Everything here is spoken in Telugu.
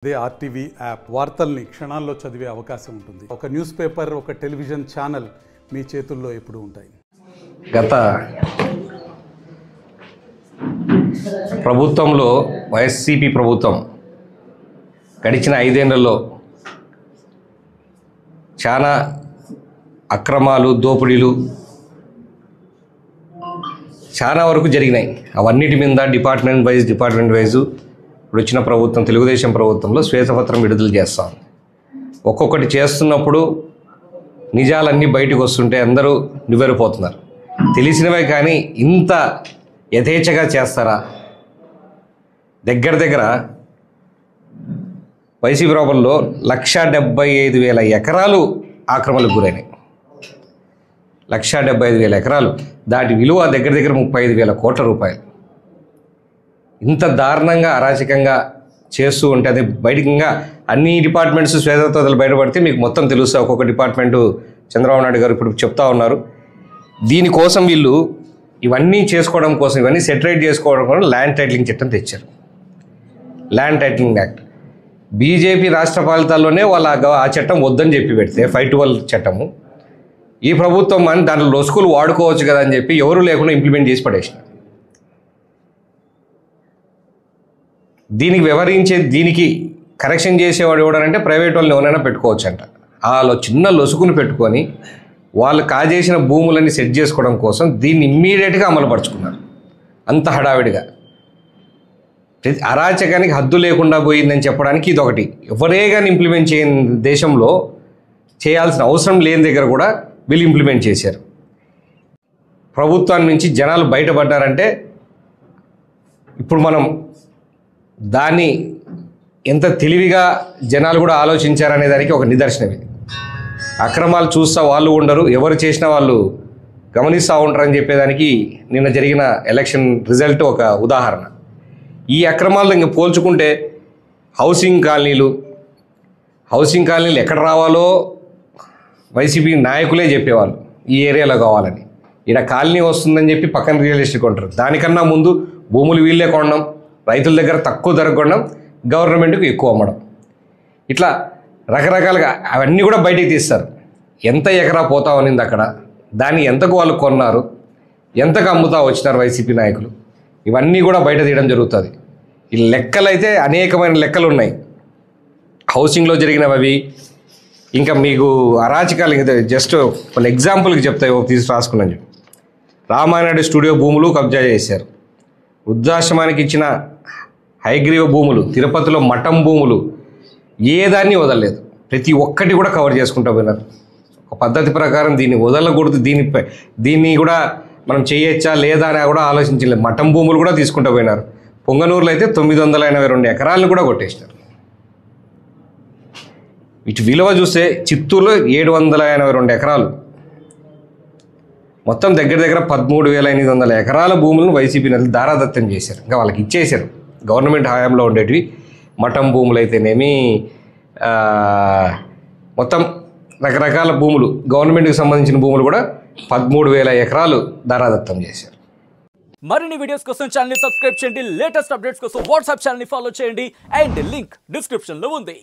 అదే ఆర్టీవీ యాప్ వార్తల్ని క్షణాల్లో చదివే అవకాశం ఉంటుంది. ఒక న్యూస్ పేపర్, ఒక టెలివిజన్ ఛానల్ మీ చేతుల్లో ఎప్పుడూ ఉంటాయి. గత ప్రభుత్వంలో వైఎస్సీపీ ప్రభుత్వం గడిచిన 5 ఏళ్లలో చాలా అక్రమాలు, దోపిడీలు చాలా వరకు జరిగినాయి. అవన్నిటి మీద డిపార్ట్మెంట్ వైజు ఇప్పుడు వచ్చిన ప్రభుత్వం, తెలుగుదేశం ప్రభుత్వంలో శ్వేతపత్రం విడుదల చేస్తాం. ఒక్కొక్కటి చేస్తున్నప్పుడు నిజాలన్నీ బయటకు వస్తుంటే అందరూ నివ్వెరపోతున్నారు. తెలిసినవే కానీ ఇంత యథేచ్ఛగా చేస్తారా? దగ్గర వైసీపీ ప్రభుత్వంలో 1,75,000 ఎకరాలు ఆక్రమణలకు గురైనాయి. 1,75,000 ఎకరాలు, దాటి విలువ దగ్గర 35,000 కోట్ల రూపాయలు. ఇంత దారుణంగా అరాచకంగా చేస్తూ ఉంటే అది బయటకంగా అన్ని డిపార్ట్మెంట్స్ శ్వేతపత్రాలు బయటపడితే మీకు మొత్తం తెలుస్తుంది. ఒక్కొక్క డిపార్ట్మెంటు చంద్రబాబు నాయుడు గారు ఇప్పుడు చెప్తా ఉన్నారు. దీనికోసం వీళ్ళు ఇవన్నీ చేసుకోవడం కోసం, ఇవన్నీ సెటరేట్ చేసుకోవడం కోసం ల్యాండ్ టైటిలింగ్ చట్టం తెచ్చారు. ల్యాండ్ టైటిలింగ్ యాక్ట్ బీజేపీ రాష్ట్ర పాలితాల్లోనే ఆ చట్టం వద్దని చెప్పి పెడితే 512 చట్టము, ఈ ప్రభుత్వం అని దాంట్లో లొసుకులు వాడుకోవచ్చు కదా అని చెప్పి ఎవరు లేకుండా ఇంప్లిమెంట్ చేసి పడేసినారు. దీనికి కరెక్షన్ చేసేవాడు ఎవడనంటే ప్రైవేట్ వాళ్ళని ఎవరైనా పెట్టుకోవచ్చు అంట. వాళ్ళు చిన్న లొసుకుని పెట్టుకొని వాళ్ళు కాజేసిన భూములని సెట్ చేసుకోవడం కోసం దీన్ని ఇమ్మీడియట్గా అమలుపరుచుకున్నారు. అంత హడావిడిగా అరాచకానికి హద్దు లేకుండా పోయిందని చెప్పడానికి ఇదొకటి. ఎవరే కానీ ఇంప్లిమెంట్ చేయని దేశంలో చేయాల్సిన అవసరం లేని దగ్గర కూడా వీళ్ళు ఇంప్లిమెంట్ చేశారు. ప్రభుత్వాన్ని నుంచి జనాలు బయటపడ్డారంటే ఇప్పుడు మనం దాన్ని ఎంత తెలివిగా జనాలు కూడా ఆలోచించారనే దానికి ఒక నిదర్శనం ఇది. అక్రమాలు చూస్తూ వాళ్ళు ఉండరు, ఎవరు చేసినా వాళ్ళు గమనిస్తూ ఉంటారని చెప్పేదానికి నిన్న జరిగిన ఎలక్షన్ రిజల్ట్ ఒక ఉదాహరణ. ఈ అక్రమాలను ఇంకా పోల్చుకుంటే హౌసింగ్ కాలనీలు ఎక్కడ రావాలో వైసీపీ నాయకులే చెప్పేవాళ్ళు ఈ ఏరియాలో కావాలని. ఇక్కడ కాలనీ వస్తుందని చెప్పి పక్కన రియల్ ఎస్టేట్ కొంటారు. దానికన్నా ముందు భూములు వీళ్ళే కొనడం, రైతుల దగ్గర తక్కువ ధర కొనడం, గవర్నమెంట్కు ఎక్కువ అమ్మడం, ఇట్లా రకరకాలుగా అవన్నీ కూడా బయటికి తీస్తారు. ఎంత ఎకరా పోతా ఉన్నింది అక్కడ, దాన్ని ఎంతకు వాళ్ళు కొన్నారు, ఎంతకు అమ్ముతా వచ్చినారు వైసీపీ నాయకులు, ఇవన్నీ కూడా బయట తీయడం జరుగుతుంది. ఈ లెక్కలైతే అనేకమైన లెక్కలు ఉన్నాయి. హౌసింగ్లో జరిగినవి, ఇంకా మీకు అరాచకాలు, ఇంకా జస్ట్ కొన్ని ఎగ్జాంపుల్కి చెప్తాయి, తీసి రాసుకున్నాను. రామానాయుడు స్టూడియో భూములు కబ్జా చేశారు. వృద్ధాశ్రమానికి ఇచ్చిన హైగ్రీవ భూములు, తిరుపతిలో మఠం భూములు, ఏదాన్ని వదలలేదు. ప్రతి ఒక్కటి కూడా కవర్ చేసుకుంటూ పోయినారు. ఒక పద్ధతి ప్రకారం దీన్ని వదలకూడదు, దీన్ని కూడా మనం చేయొచ్చా లేదా అని కూడా ఆలోచించలేదు. మఠం భూములు కూడా తీసుకుంటూ పోయినారు. పొంగనూరులో అయితే 982 ఎకరాలను కూడా కొట్టేసినారు. ఇటు విలువ చూస్తే చిత్తూరులో 782 ఎకరాలు, మొత్తం దగ్గర 13,800 ఎకరాల భూములను వైసీపీ నేతలు దారాదత్తం చేశారు. ఇంకా వాళ్ళకి ఇచ్చేశారు. గవర్నమెంట్ హయాంలో ఉండేటివి మఠం భూములు అయితేనేమి, మొత్తం రకరకాల భూములు, గవర్నమెంట్కి సంబంధించిన భూములు కూడా 13,000 ఎకరాలు దారాదత్తం చేశారు. మరిన్ని వీడియోస్ కోసం ఛానల్ ని సబ్స్క్రైబ్ చేయండి. లేటెస్ట్ అప్డేట్స్ కోసం వాట్సాప్ ఛానల్ ని ఫాలో చేయండి. అండ్ లింక్ డిస్క్రిప్షన్ లో ఉంది.